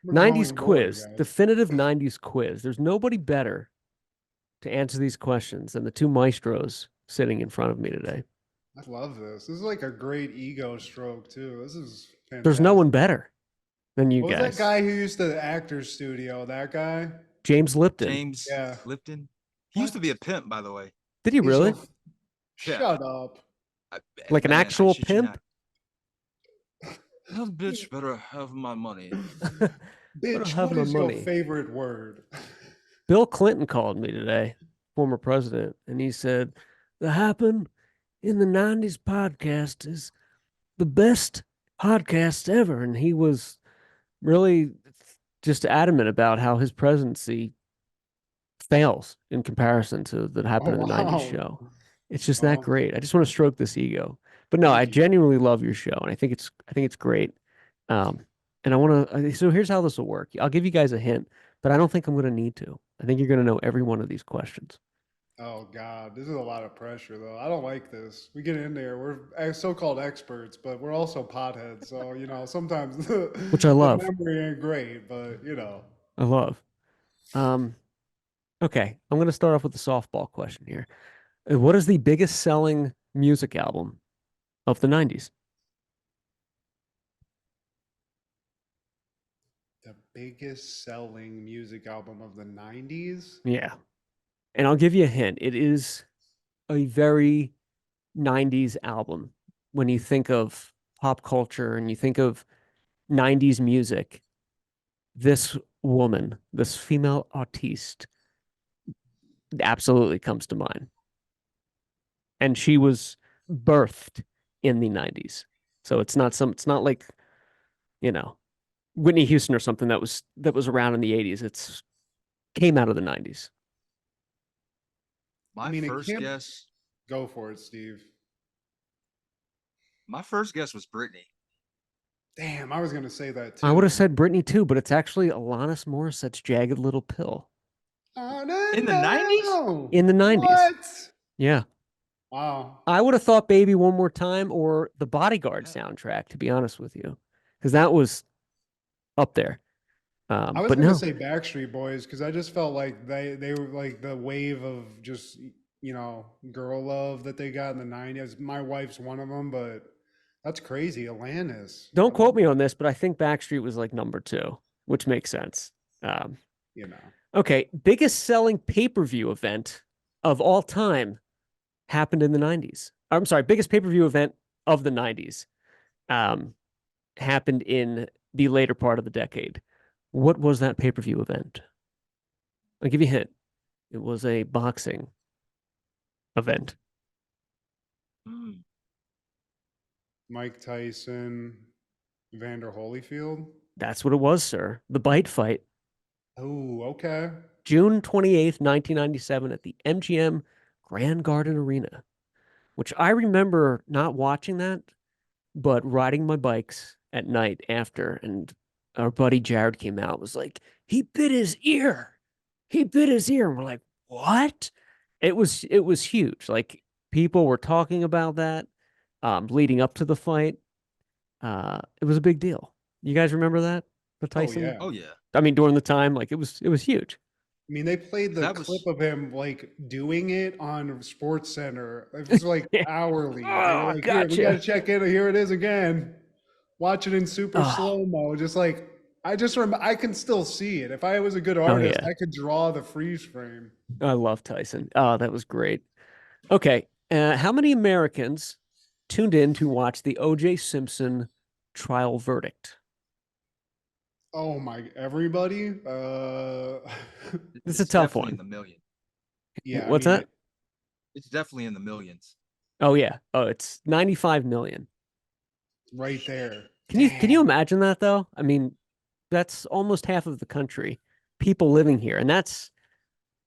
We're 90s growing bored, quiz, guys. definitive 90s quiz. There's nobody better to answer these questions than the two maestros sitting in front of me today. I love this. This is like a great ego stroke too. This is There's no fantastic. one better than you What was that guys. guy who used to the actor's studio? That guy? James Lipton. James Yeah. Lipton. He used to be What? a pimp, by the way. Did he He's really? so. Yeah. Shut up. Like an Man, I actual shit you pimp? not. That bitch better have my money. Better Bitch, have what my is your money. favorite word? Bill Clinton called me today, former president, and he said, "The Happen in the 90s podcast is the best podcast ever." And he was really just adamant about how his presidency fails in comparison to that Oh happened in the 90s wow. show. It's just that Oh, great. I just want to stroke this ego. But no, I thank you. genuinely love your show and I think it's great. Um and I want to so here's how this will work. I'll give you guys a hint, but I don't think I'm going to need to. I think you're going to know every one of these questions. Oh God, this is a lot of pressure though. I don't like this. We get in there, we're so-called experts, but we're also potheads. So, sometimes Which I the love. memory ain't great, but I love. Um okay, I'm going to start off with the softball question here. What is the biggest selling music album of the 90s? the biggest selling music album of the 90s? Yeah. And I'll give you a hint. It is a very 90s album. When you think of pop culture and you think of 90s music, this woman, this female artiste, absolutely comes to mind. And she was birthed in the 90s. So it's not like, you know, Whitney Houston or something that was around in the 80s. It's came out of the 90s. I My mean, it first can't guess, go for it, Steve. my first guess was Britney. Damn, I was gonna say that I would have too. said Britney too, but it's actually Alanis Morissette's Jagged Little Pill Oh In the 90s? no! in the 90s. What? Yeah. Wow. I would have thought Baby One More Time or the Bodyguard Yeah. soundtrack, to be honest with you, because that was up there. I was But gonna no, say Backstreet Boys because I just felt like they were like the wave of just girl love that they got in the 90s. My wife's one of them, but that's crazy. Alanis. I don't quote love me on this, but I think Backstreet was like number two, which makes sense. Um, you know. okay, biggest selling pay-per-view event of all time happened in the 90s. I'm sorry, biggest pay-per-view event of the 90s um, happened in the later part of the decade. What was that pay-per-view event? I'll give you a hint. It was a boxing event. Hmm. Mike Tyson, Vander Holyfield. That's what it was, sir. The bite fight. Oh, okay. June 28th, 1997 at the MGM Grand Garden Arena, which I remember not watching that, but riding my bikes at night after. And our buddy Jared came out, was like, he bit his ear. He bit his ear. And we're like, what? It was huge. Like people were talking about that leading up to the fight. It was a big deal. You guys remember that? The Oh Tyson? yeah. Oh yeah. I mean, during the time, like it was huge. I mean, they played the That clip was of him like doing it on Sports Center. It was like hourly. They were Oh, like, "Here, we got to gotcha. check in. Here it is again. Watch it in super Oh, slow mo." Just like I can still see it. If I was a good oh artist, yeah. I could draw the freeze frame. I love Tyson. Oh, that was great. Okay. How many Americans tuned in to watch the O.J. Simpson trial verdict? Oh my, everybody. This is a it's tough definitely in one. the million. Yeah. I What's mean, that? it, It's definitely in the millions. Oh yeah. Oh, it's 95 million. right there. Can you Damn. imagine that though? I mean, that's almost half of the country, people living here. And this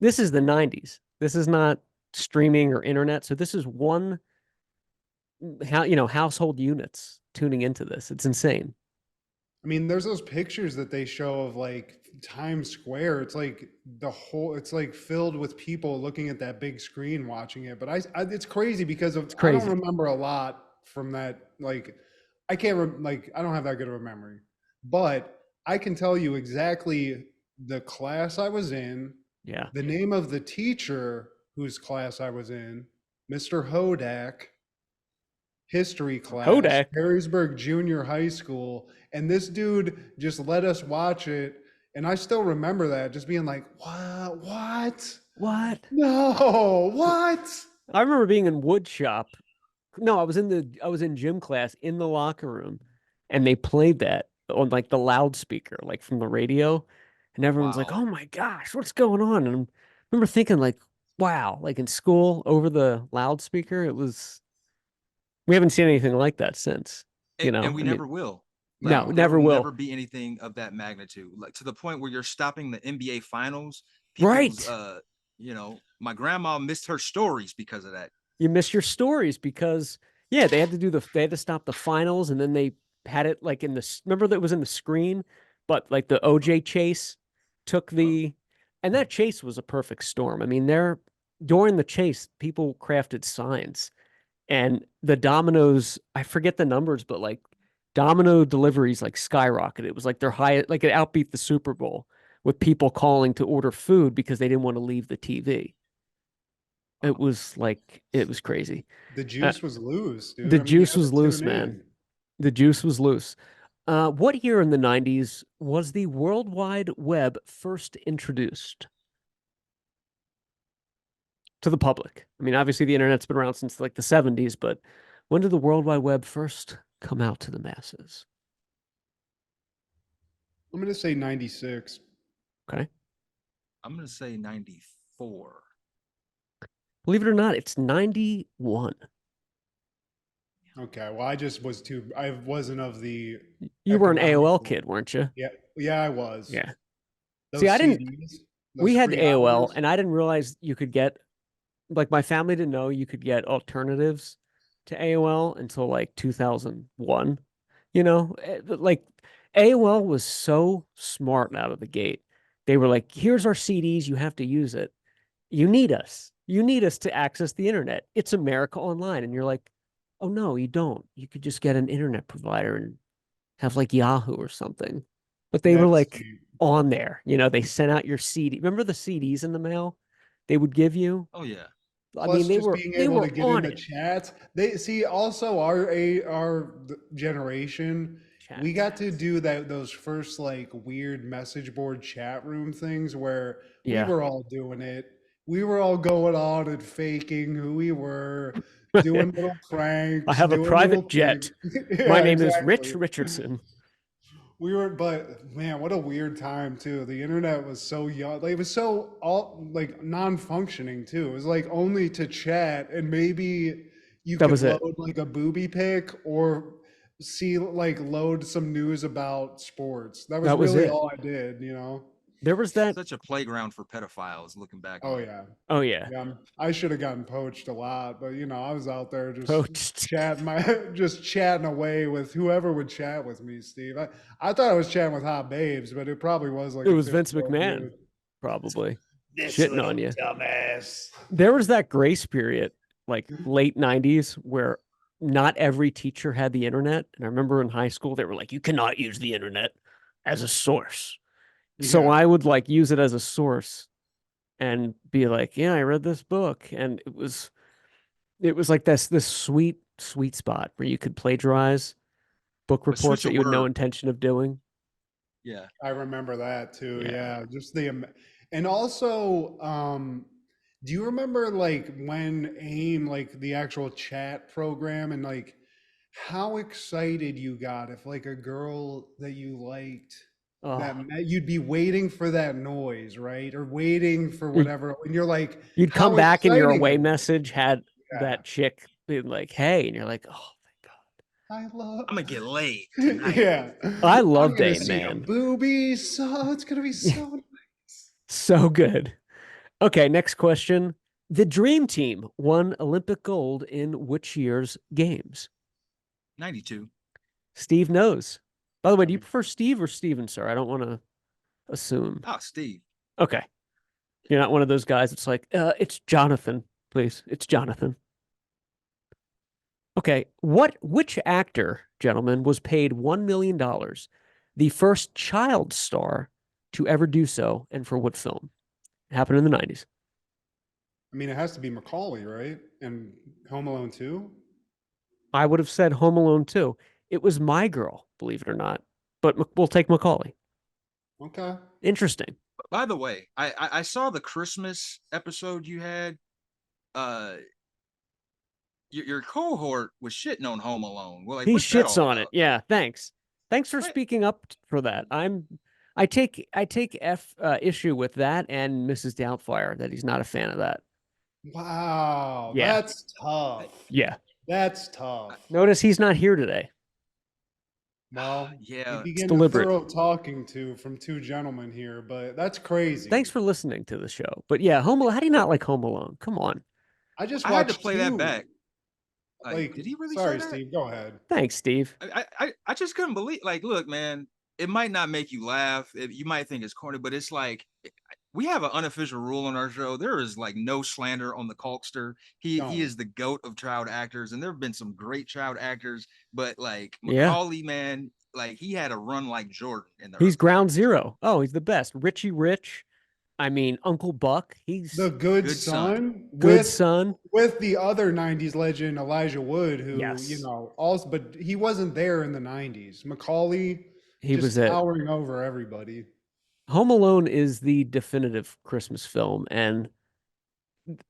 is the 90s. This is not streaming or internet. So this is one household units tuning into this. It's insane. I mean, there's those pictures that they show of like Times Square. It's like filled with people looking at that big screen watching it. But it's crazy because of It's I don't crazy. remember a lot from that. Like, I can't like I don't have that good of a memory, but I can tell you exactly the class I was in, Yeah. the name of the teacher whose class I was in, Mr. Hodak, history class, Hodak. Harrisburg Junior High School. And this dude just let us watch it. And I still remember that just being like, what? What? What? No, what? I remember being in wood shop. No, I was in gym class in the locker room, and they played that on like the loudspeaker, like from the radio, and everyone's like, Wow. "Oh my gosh, what's going on?" And I remember thinking like, "Wow!" Like in school over the loudspeaker, it was. We haven't seen anything like that since. You And know, we I mean, never will. no, Like No. there never will will. never be anything of that magnitude. Like to the point where you're stopping the NBA finals. People's Right. my grandma missed her stories because of that. You miss your stories because yeah, they had to stop the finals and then they had it like in the remember that it was in the screen, but like the OJ chase took the and that chase was a perfect storm. I mean, there during the chase, people crafted signs and the dominoes, I forget the numbers, but like domino deliveries like skyrocketed. It was like their highest, like it outbeat the Super Bowl with people calling to order food because they didn't want to leave the TV. It was like it was crazy. The Uh, juice was loose, dude. the I mean, you juice had was to loose, tune man. in. The juice was loose. What year in the 90s was the World Wide Web first introduced to the public? I mean, obviously the internet's been around since like the 70s, but when did the World Wide Web first come out to the masses? I'm going to say 96. Okay. I'm gonna say 94. Believe it or not, it's 91. Okay, well, I wasn't of the You were an AOL economical. kid, weren't you? Yeah, yeah, I was. Yeah. See, Those I didn't, CDs, those we had free AOL hours. and I didn't realize you could get like my family didn't know you could get alternatives to AOL until like 2001. You know, like AOL was so smart out of the gate. They were like, here's our CDs, you have to use it. You need us. You need us to access the internet. It's America Online. And you're like, oh no, you don't. You could just get an internet provider and have like Yahoo or something. But they were That's like on there. You know, they sent out your CD. Remember the CDs in the mail they would give you? Oh yeah. I mean, plus just being they able to were get in on the it. chats. They see also our generation. We got to Chats. do those first like weird message board chat room things where we Yeah. were all doing it. We were all going on and faking who we were, doing little I pranks, have a doing little private things. jet. My Yeah, name is Rich exactly. Richardson. We were, but man, what a weird time too. The internet was so young, like it was so all like non-functioning too. It was like only to chat, and maybe you That could was it. load like a booby pic or see like load some news about sports. That was That was really it. all I did, you know? There was that. Such a playground for pedophiles looking back Oh on it. yeah, Oh yeah. yeah. I should have gotten poached a lot, but I was out there just Poached. chatting just chatting away with whoever would chat with me, Steve. I thought I was chatting with hot babes, but it probably was like It a was Vince 50-year-old McMahon, dude. probably This shitting on little you. dumbass. There was that grace period, like late 90s, where not every teacher had the internet. And I remember in high school, they were like, you cannot use the internet as a source. So Yeah. I would like use it as a source and be like, yeah, I read this book. And it was like this sweet, sweet spot where you could plagiarize book But reports switch a that you had no word. intention of doing. Yeah. I remember that too. Yeah. Yeah, just and also, do you remember like when AIM, like the actual chat program, and like how excited you got if like a girl that you liked Oh, you'd be waiting for that noise, right? Or waiting for you- whatever, and you're like, you'd come how back and your exciting away is it? message had Yeah, that chick being like, hey, and you're like, oh, thank I love. I'm gonna get laid tonight. Yeah, God. I I'm loved gonna AIM, see them man. boobies. So it's gonna be so nice. So good. Okay, next question. The Dream Team won Olympic gold in which year's games? 92. Steve knows. By the way, I do you mean, prefer Steve or Steven, sir? I don't want to assume. Oh, Steve. Okay. You're not one of those guys that's like, it's Jonathan, please. It's Jonathan. Okay. Which actor, gentlemen, was paid $1 million the first child star to ever do so, and for what film? It happened in the 90s. I mean, it has to be Macaulay, right? And Home Alone 2? I would have said Home Alone 2. It was My Girl, believe it or not, but we'll take Macaulay. Okay. Interesting. By the way, I saw the Christmas episode you had. Uh, your cohort was shitting on Home Alone. Well, like, He what's that shits all on it. about? Yeah, thanks. Thanks for Right? speaking up for that. I take issue with that and Mrs. Doubtfire that he's not a fan of that. Wow, Yeah. that's tough. Yeah. That's tough. Notice he's not here today. Well, you Yeah, It's begin a deliberate. thorough talking to from two gentlemen here, but that's crazy. Thanks for listening to the show. But yeah, Home Alone. How do you not like Home Alone? Come on. I just I had to watched play that two. back. Like, Like, did he really say sorry, that? Steve, go ahead. Thanks, Steve. I just couldn't believe. Like, look, man, it might not make you laugh. You might think it's corny, but it's like we have an unofficial rule on our show. There is like no slander on the Culkster. He Don't. is the goat of child actors, and there have been some great child actors, but like Yeah. Macaulay, man, like he had a run like Jordan in the He's early ground 90s. zero. Oh, he's the best. Richie Rich. I mean, Uncle Buck. The He's Good Good son. Son good son. with the other 90s legend Elijah Wood, who, Yes. also, but he wasn't there in the 90s. Macaulay He was just it. towering over everybody. Home Alone is the definitive Christmas film, and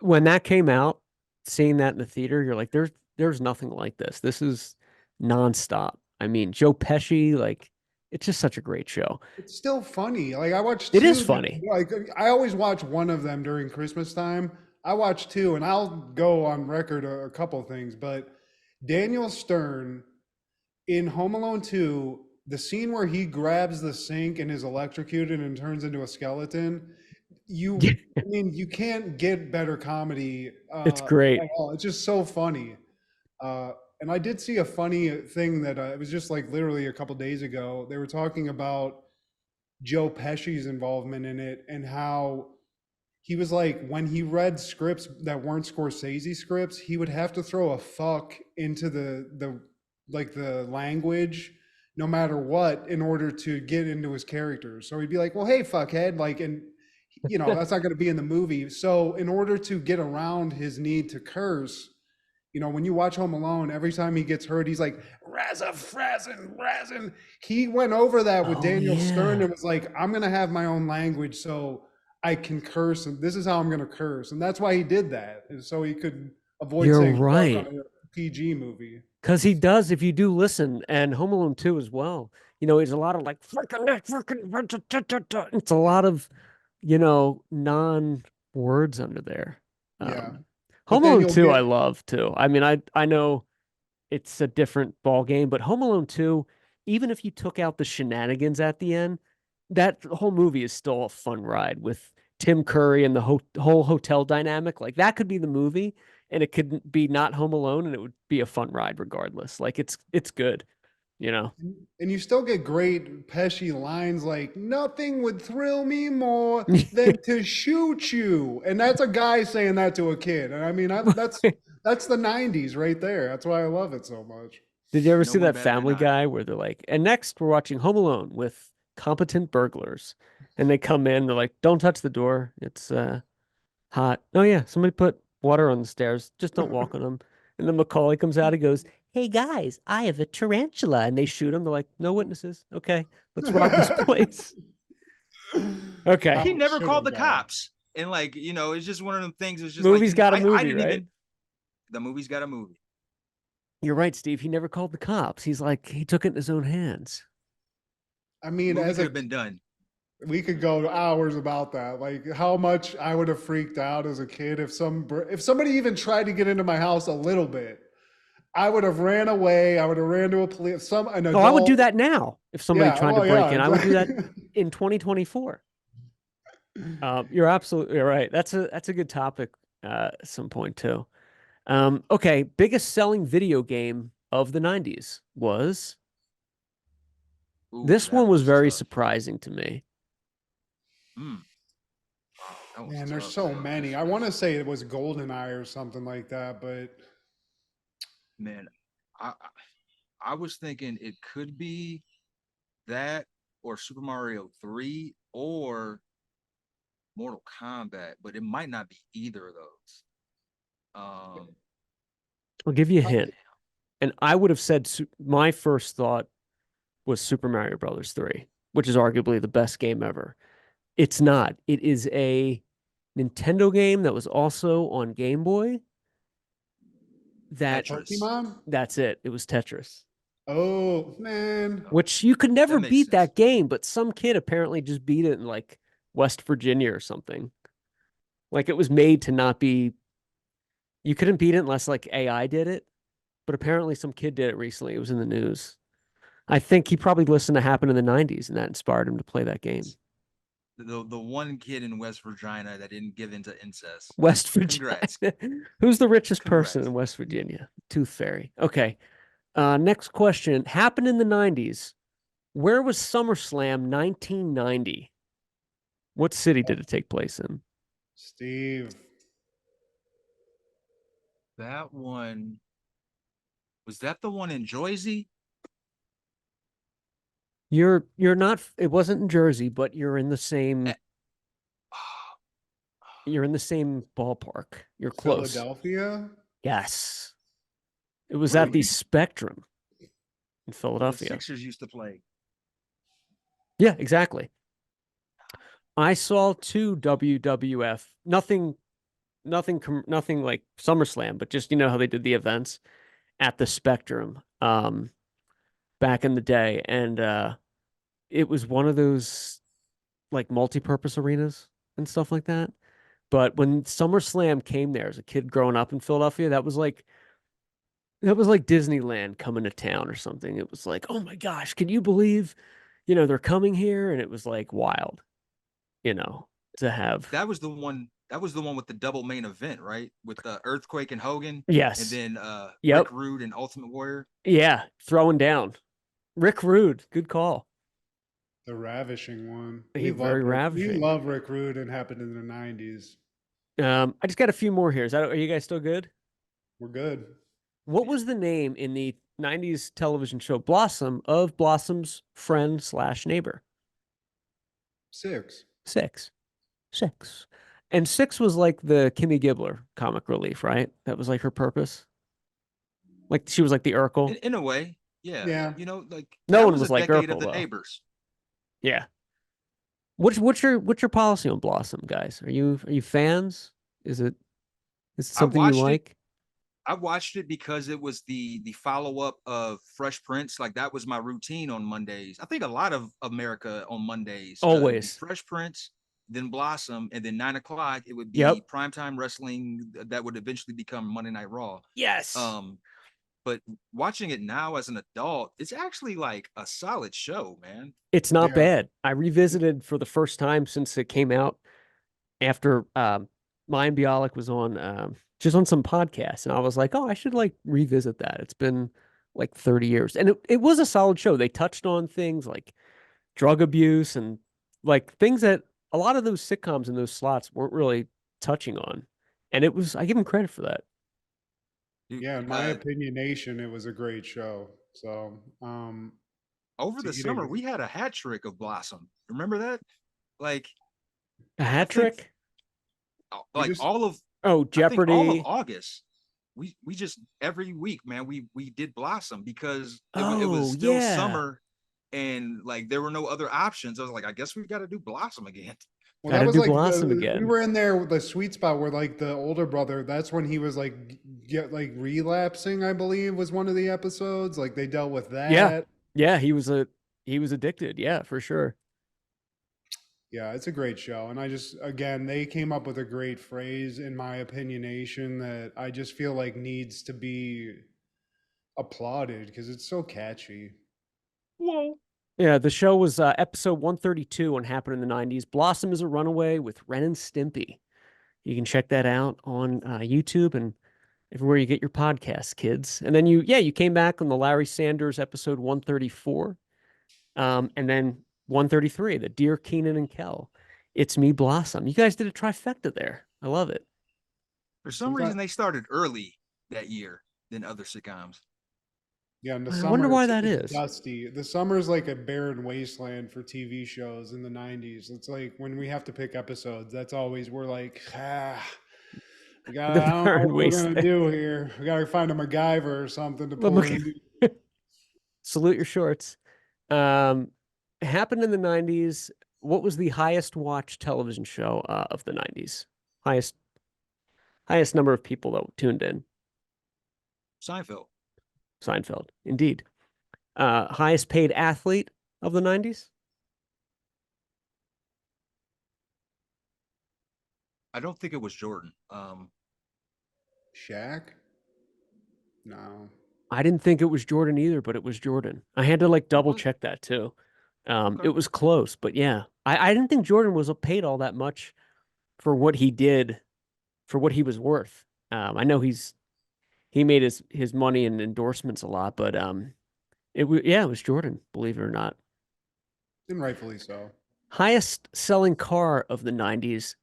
when that came out, seeing that in the theater, you're like, there's nothing like this. This is nonstop. I mean, Joe Pesci, like, it's just such a great show. It's still funny. Like I watched It is two. funny. Like I always watch one of them during Christmas time. I watch two, and I'll go on record a couple things. But Daniel Stern in Home Alone 2, the scene where he grabs the sink and is electrocuted and turns into a skeleton, I mean, you can't get better comedy It's great. at all. It's just so funny. Uh, and I did see a funny thing that it was just like literally a couple days ago. They were talking about Joe Pesci's involvement in it and how he was like when he read scripts that weren't Scorsese scripts, he would have to throw a fuck into the like the language no matter what in order to get into his characters. So he'd be like, "Well, hey, fuckhead," like, and that's not going to be in the movie. So in order to get around his need to curse, when you watch Home Alone, every time he gets hurt, he's like, "Razza, frazzin, razzin." He went over that with Oh, Daniel Stern yeah. and was like, "I'm going to have my own language so I can curse, and this is how I'm going to curse." And that's why he did that, is so he could avoid You're saying fuck right. on a PG movie. Because he does, if you do listen, and Home Alone 2 as well. It's a lot of like, it's a lot of, non words under there. Yeah. But Home then Alone you'll 2, I get, love too. I mean, I know it's a different ball game, but Home Alone 2, even if you took out the shenanigans at the end, that whole movie is still a fun ride with Tim Curry and the whole hotel dynamic. Like that could be the movie, and it could be not Home Alone, and it would be a fun ride regardless. Like it's good, you know. and you still get great Pesci lines like, "Nothing would thrill me more than to shoot you." And that's a guy saying that to a kid. And I mean, that's the 90s right there. That's why I love it so much. Did you ever No see one that better than Family I. Guy where they're like, and next we're watching Home Alone with competent burglars, and they come in, they're like, "Don't touch the door. It's hot." Oh yeah, somebody put water on the stairs. Just don't walk on them. And then Macaulay comes out. He goes, "Hey guys, I have a tarantula," and they shoot him. They're like, "No witnesses. Okay, let's rob this place." Okay, He never Should called have the got. cops, and like it's just one of them things. It's just like movie's got a I movie, didn't right? even. The movie's got a movie. You're right, Steve. He never called the cops. He's like, he took it in his own hands. I mean, Movie as could a have been done. we could go hours about that. Like how much I would have freaked out as a kid if somebody even tried to get into my house a little bit. I would have ran away. I would have ran to an Oh, I would do adult. that now if somebody Yeah, tried to well, break yeah, in. I would do that exactly. in 2024. You're absolutely right. That's a good topic at some point too. Okay, biggest selling video game of the 90s was Ooh, this that one was was very tough. surprising to me. Mm. Wow, that was Man, there's tough. so many. I want to say it was GoldenEye or something like that, but Man, I I was thinking it could be that, or Super Mario 3 or Mortal Kombat, but it might not be either of those. I'll give you a hint. And I would have said my first thought was Super Mario Brothers 3, which is arguably the best game ever. It's not. It is a Nintendo game that was also on Game Boy. Pokemon? That's it. It was Tetris. Oh, man. Which you could never makes beat sense. that game, but some kid apparently just beat it in like West Virginia or something. Like it was made to not be. You couldn't beat it unless like AI did it, but apparently some kid did it recently. It was in the news. I think he probably listened to Happen in the 90s and that inspired him to play that game. The one kid in West Virginia that didn't give into incest. West Virginia. Congrats. Who's the richest person Congrats. in West Virginia? Tooth Fairy. Okay. Next question. Happened in the 90s. Where was SummerSlam 1990? What city did it take place in? Steve. That one, was that the one in Jersey? You're not, it wasn't in Jersey, but you're in the same ballpark. You're close. Philadelphia? Yes. It was at the Spectrum in Philadelphia. The Sixers used to play. Yeah, exactly. I saw 2 WWF, nothing like SummerSlam, but just, you know how they did the events at the Spectrum back in the day. And it was one of those like multi-purpose arenas and stuff like that. But when SummerSlam came there as a kid growing up in Philadelphia, that was like Disneyland coming to town or something. It was like, oh my gosh, can you believe, they're coming here? And it was like wild, to have. That was the one with the double main event, right? With the Earthquake and Hogan. Yes. And then Yep. Rick Rude and Ultimate Warrior. Yeah, throwing down. Rick Rude, good call. The ravishing one. Very ravishing. We love Rick Rude and happened in the 90s. I just got a few more here. Are you guys still good? We're good. What was the name in the 90s television show Blossom of Blossom's friend/neighbor? Six. And Six was like the Kimmy Gibbler comic relief, right? That was like her purpose. Like she was like the Urkel. In a way, yeah. Yeah. Like no one was was a like decade Urkel, of the though. Neighbors. Yeah. What's your policy on Blossom, guys? Are you fans? Is it something you like? I watched it because it was the follow-up of Fresh Prince. Like that was my routine on Mondays. I think a lot of America on Mondays. Always. Fresh Prince, then Blossom, and then 9 o'clock, it would be primetime wrestling that would eventually become Monday Night Raw. Yes. But watching it now as an adult, it's actually like a solid show, man. It's not bad. I revisited for the first time since it came out after Mayim Bialik was on just on some podcasts, and I was like, oh, I should like revisit that. It's been like 30 years. And it was a solid show. They touched on things like drug abuse and like things that a lot of those sitcoms in those slots weren't really touching on. And I give them credit for that. Yeah, in my opinionation, it was a great show. So over the summer, we had a hat trick of Blossom. Remember that? Like a hat trick? Like all of Jeopardy. All of August. We just every week, man, we did Blossom because it was still summer and like there were no other options. I was like, I guess we got to do Blossom again. Well, that was like Blossom again. We were in there with the sweet spot where like the older brother, that's when he was like relapsing, I believe was one of the episodes. Like they dealt with that. Yeah, he was addicted. Yeah, for sure. Yeah, it's a great show. And they came up with a great phrase, in my opinionation, that I just feel like needs to be applauded because it's so catchy. Whoa. Yeah, the show was episode 132 on Happened in the 90s. Blossom is a Runaway with Ren and Stimpy. You can check that out on YouTube and everywhere you get your podcasts, kids. And then you came back on the Larry Sanders episode 134. And then 133, the Dear Keenan and Kel. It's Me, Blossom. You guys did a trifecta there. I love it. For some reason, they started early that year than other sitcoms. Yeah, in the I wonder summer why that it's is. dusty. The summer's like a barren wasteland for TV shows in the 90s. It's like when we have to pick episodes, that's always we're like, The I don't know barren what we're gonna wasteland. do here. We gotta find a MacGyver or something to pull in. Salute your shorts. Um, happened in the 90s. What was the highest watched television show of the 90s? Highest number of people that tuned in. Seinfeld. Seinfeld, indeed. Highest paid athlete of the 90s? I don't think it was Jordan. Shaq? No. I didn't think it was Jordan either, but it was Jordan. I had to like Oh, double was it? check that too. Okay. It was close, but yeah, I didn't think Jordan was paid all that much for what he did, for what he was worth. I know he made his money in endorsements a lot, but it was Jordan, believe it or not. And rightfully so. Highest selling car of the 90s.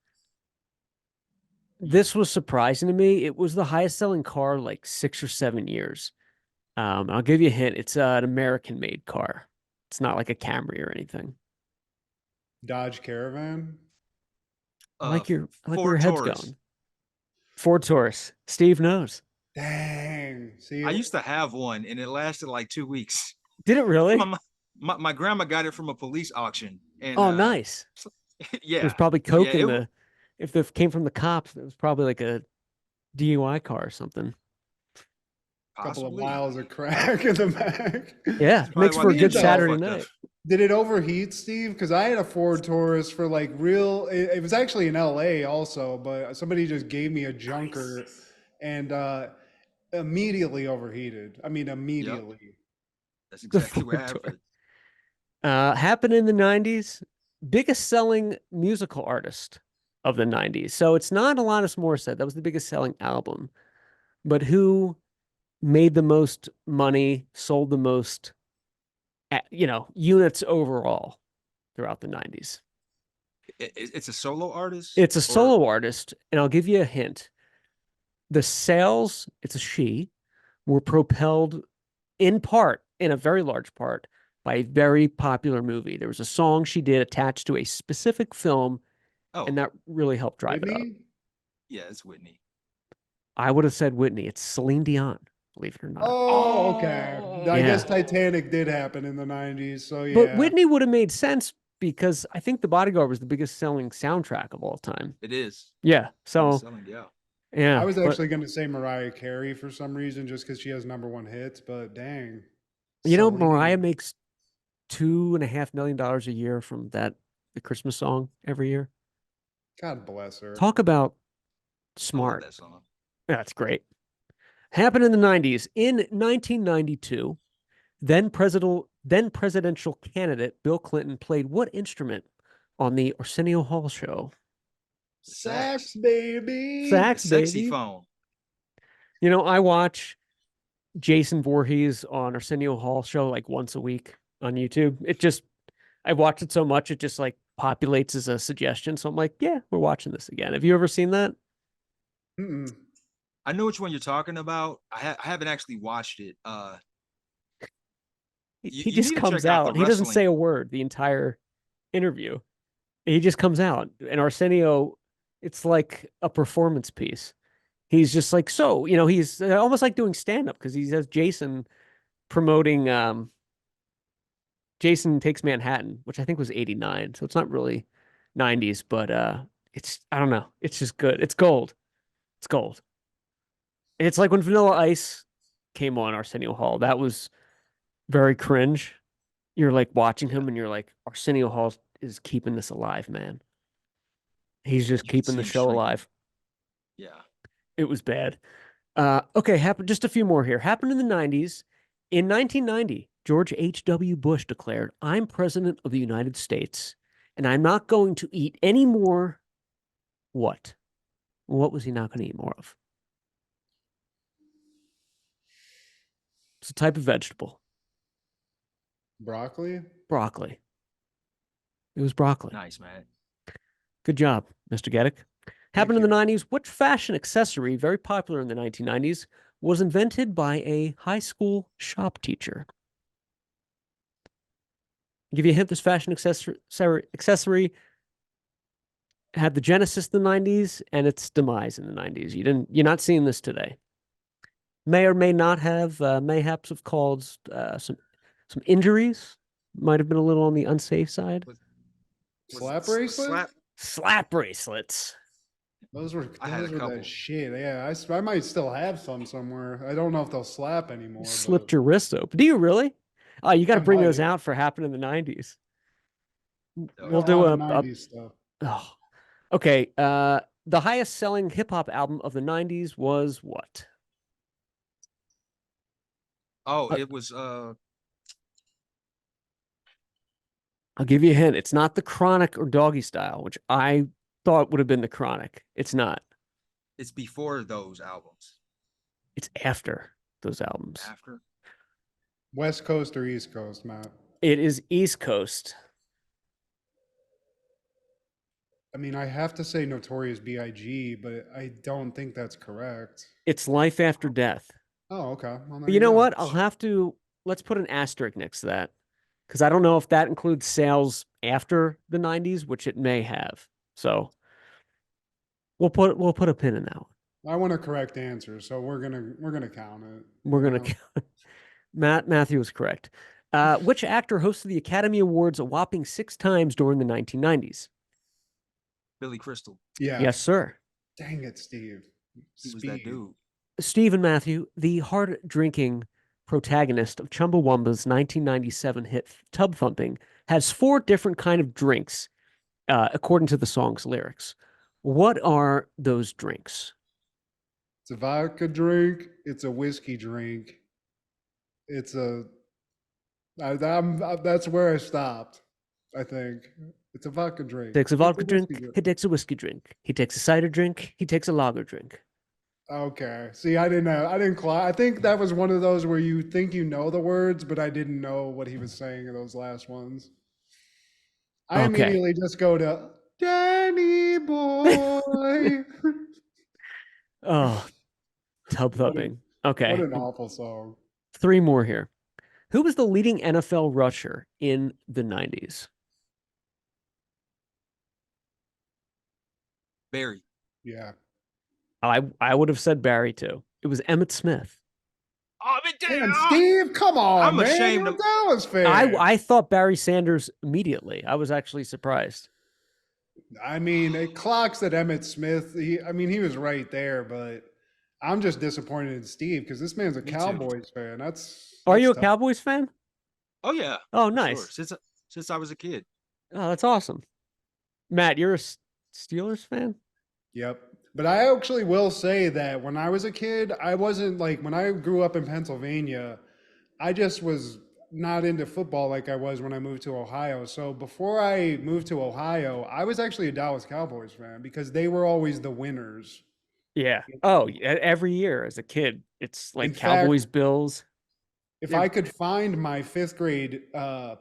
Hmm. This was surprising to me. It was the highest selling car like 6 or 7 years. I'll give you a hint. It's an American made car. It's not like a Camry or anything. Dodge Caravan? I like where your Ford head's Taurus. going. Ford Taurus. Steve knows. Dang. See, I used to have one, and it lasted like 2 weeks. Did it really? My grandma got it from a police auction, and Oh, nice. yeah, There's probably yeah, coke in the. If it came from the cops, it was probably like a DUI car or something. couple of possibly. miles of crack in the back. Yeah, That's probably makes why for a the good engine was Saturday fucked up. night. Did it overheat, Steve? Because I had a Ford Taurus for like real. It was actually in LA also, but somebody just gave me a junker and immediately overheated. I mean, Yep, immediately. that's The exactly what Ford Taurus. happened. Happened in the 90s. Biggest selling musical artist of the 90s. So it's not Alanis Morissette. That was the biggest selling album. But who made the most money, sold the most, units overall throughout the 90s? It's a solo artist, It's a or solo artist, and I'll give you a hint. The sales, it's a she, were propelled in part, in a very large part, by a very popular movie. There was a song she did attached to a specific film, and oh that really helped drive it up. Whitney? yeah, it's Whitney. I would have said Whitney. It's Celine Dion, believe it or not. Oh, okay. I Oh, guess Yeah. Titanic did happen in the 90s, so But yeah. Whitney would have made sense because I think The Bodyguard was the biggest selling soundtrack of all time. it is. Yeah. Biggest So, selling, yeah. I yeah. was But, actually going to say Mariah Carey for some reason, just because she has #1 hits, but dang. Mariah Celine. makes $2.5 million a year from the Christmas song every year. God bless her. Talk about I love smart. that song. That's great. Happened in the 90s. In 1992, then presidential candidate Bill Clinton played what instrument on the Arsenio Hall show? The Sax, sax, baby. the Sax, sexy baby. phone. I watch Jason Voorhees on Arsenio Hall show like once a week on YouTube. I watch it so much, it just like populates as a suggestion. So I'm like, yeah, we're watching this again. Have you ever seen that? Mm-mm. I know which one you're talking about. I haven't actually watched it. He You just need to comes check out the out. He doesn't say wrestling. a word the entire interview. He just comes out. And Arsenio, it's like a performance piece. He's just like, so, he's almost like doing stand up because he has Jason promoting Jason Takes Manhattan, which I think was 89. So it's not really 90s, but I don't know. It's just good. It's gold. It's gold. It's like when Vanilla Ice came on Arsenio Hall. That was very cringe. You're like watching Yeah, him and you're like, Arsenio Hall is keeping this alive, man. He's just you can keeping see the him show shrinking. alive. Yeah, It was bad. Okay, happened just a few more here. Happened in the 90s. In 1990, George H.W. Bush declared, I'm president of the United States, and I'm not going to eat any more. What? What was he not going to eat more of? It's a type of vegetable. Broccoli? Broccoli. It was broccoli. nice, man. Good job, Mr. Getic. Thank Happened in the you. 90s. Which fashion accessory, very popular in the 1990s, was invented by a high school shop teacher? I'll give you a hint. This fashion accessory had the genesis in the 90s and its demise in the 90s. You're not seeing this today. May or may not have mayhaps have caused some injuries. Might have been a little on the unsafe side. Slap bracelet? Slap bracelets. Those were I had a couple. that shit. Yeah, I might still have some somewhere. I don't know if they'll slap anymore. Slipped your wrist open. Do you really? Oh, you got to I bring those might. out for happening in the 90s. We'll A do lot a, of 90s stuff. oh. Okay. The highest selling hip hop album of the 90s was what? Oh, it was I'll give you a hint. It's not the Chronic or Doggy Style, which I thought would have been the Chronic. It's not. it's before those albums. It's after those albums. After? West Coast or East Coast, Matt? It is East Coast. I mean, I have to say Notorious B.I.G., but I don't think that's correct. It's Life After Death. Oh, okay. Well, there But you know go. what? Let's put an asterisk next to that. Because I don't know if that includes sales after the 90s, which it may have. So we'll put a pin in that one. I want a correct answer, so we're gonna count it. We're gonna count. Matthew was correct. Which actor hosted the Academy Awards a whopping 6 times during the 1990s? Billy Crystal. Yeah. Yes, sir. Dang it, Steve. He was that dude. Steve and Matthew, the hard-drinking protagonist of Chumbawamba's 1997 hit Tub Thumping, has 4 different kind of drinks, according to the song's lyrics. What are those drinks? It's a vodka drink. It's a whiskey drink. It's a. That's where I stopped. I think it's a vodka drink. Takes a vodka drink. whiskey He takes a whiskey drink. He takes a cider drink. He takes a lager drink. Okay. See, I didn't know. I didn't. I think that was one of those where you think you know the words, but I didn't know what he was saying in those last ones. I Okay. immediately just go to Danny boy. Oh, Tub Thumping. Okay. What an awful song. 3 more here. Who was the leading NFL rusher in the 90s? Barry. Yeah. I would have said Barry too. It was Emmitt Smith. Oh, but Damn, Steve, come on, I'm man. ashamed You're a of- Dallas fan. I thought Barry Sanders immediately. I was actually surprised. I mean, it clocks that Emmitt Smith. He was right there, but I'm just disappointed in Steve because this man's a Me too. Cowboys fan. Are you a tough. Cowboys fan? Oh yeah. Oh, for nice. sure. Since I was a kid. Oh, that's awesome. Matt, you're a Steelers fan? Yep. But I actually will say that when I was a kid, I wasn't like when I grew up in Pennsylvania, I just was not into football like I was when I moved to Ohio. So before I moved to Ohio, I was actually a Dallas Cowboys fan because they were always the winners. Yeah. Oh, every year as a kid, it's like In Cowboys, fact, Bills. If Yeah. I could find my 5th grade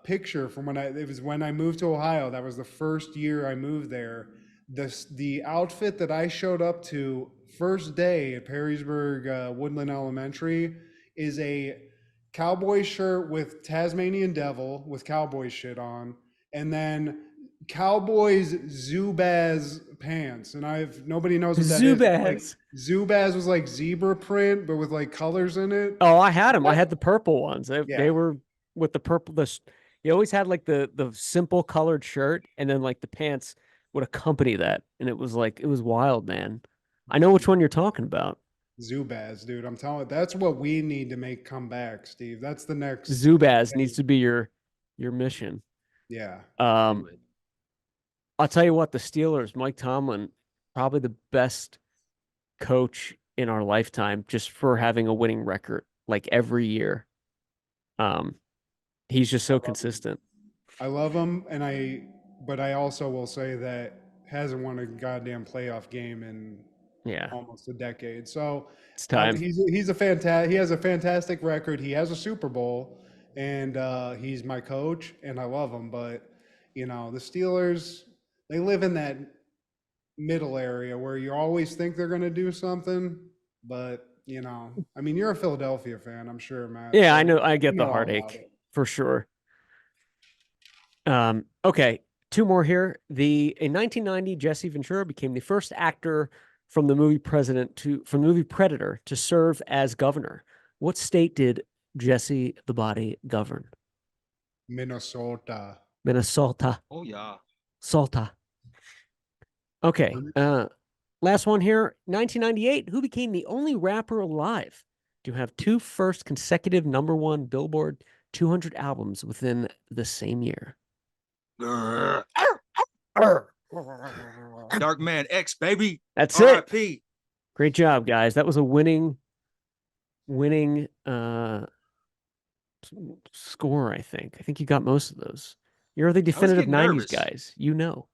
picture from when I moved to Ohio, that was the first year I moved there. The outfit that I showed up to first day at Perrysburg Woodland Elementary is a cowboy shirt with Tasmanian Devil with cowboy shit on, and then Cowboys Zubaz pants. And nobody knows what that is. Like, Zubaz was like zebra print, but with like colors in it. Oh, I had them. I had the purple ones. They Yeah. were with the purple. You always had like the simple colored shirt, and then like the pants would accompany that, and it was wild, man. I know which one you're talking about. Zubaz, dude. I'm telling you, that's what we need to make come back, Steve. That's the next Zubaz needs to be your mission. Yeah. I'll tell you what, the Steelers, Mike Tomlin, probably the best coach in our lifetime just for having a winning record like every year. He's just so consistent. I love him, but I also will say that hasn't won a goddamn playoff game in almost a decade. So it's time. He has a fantastic record. He has a Super Bowl, and he's my coach, and I love him. But the Steelers, they live in that middle area where you always think they're going to do something, but you know, I mean, you're a Philadelphia fan, I'm sure, Matt. Yeah, so I know. I get you the know all about heartache it. for sure. Okay, two more here. In 1990, Jesse Ventura became the first actor from the movie Predator to serve as governor. What state did Jesse the Body govern? Minnesota. Minnesota. Oh yeah. Salta. Okay. Last one here. 1998. Who became the only rapper alive to have two first consecutive #1 Billboard 200 albums within the same year? Dark Man X, baby. That's it. R.I.P. Great job, guys. That was a winning score, I think. I think you got most of those. You're the definitive getting 90s nervous. guys. You know.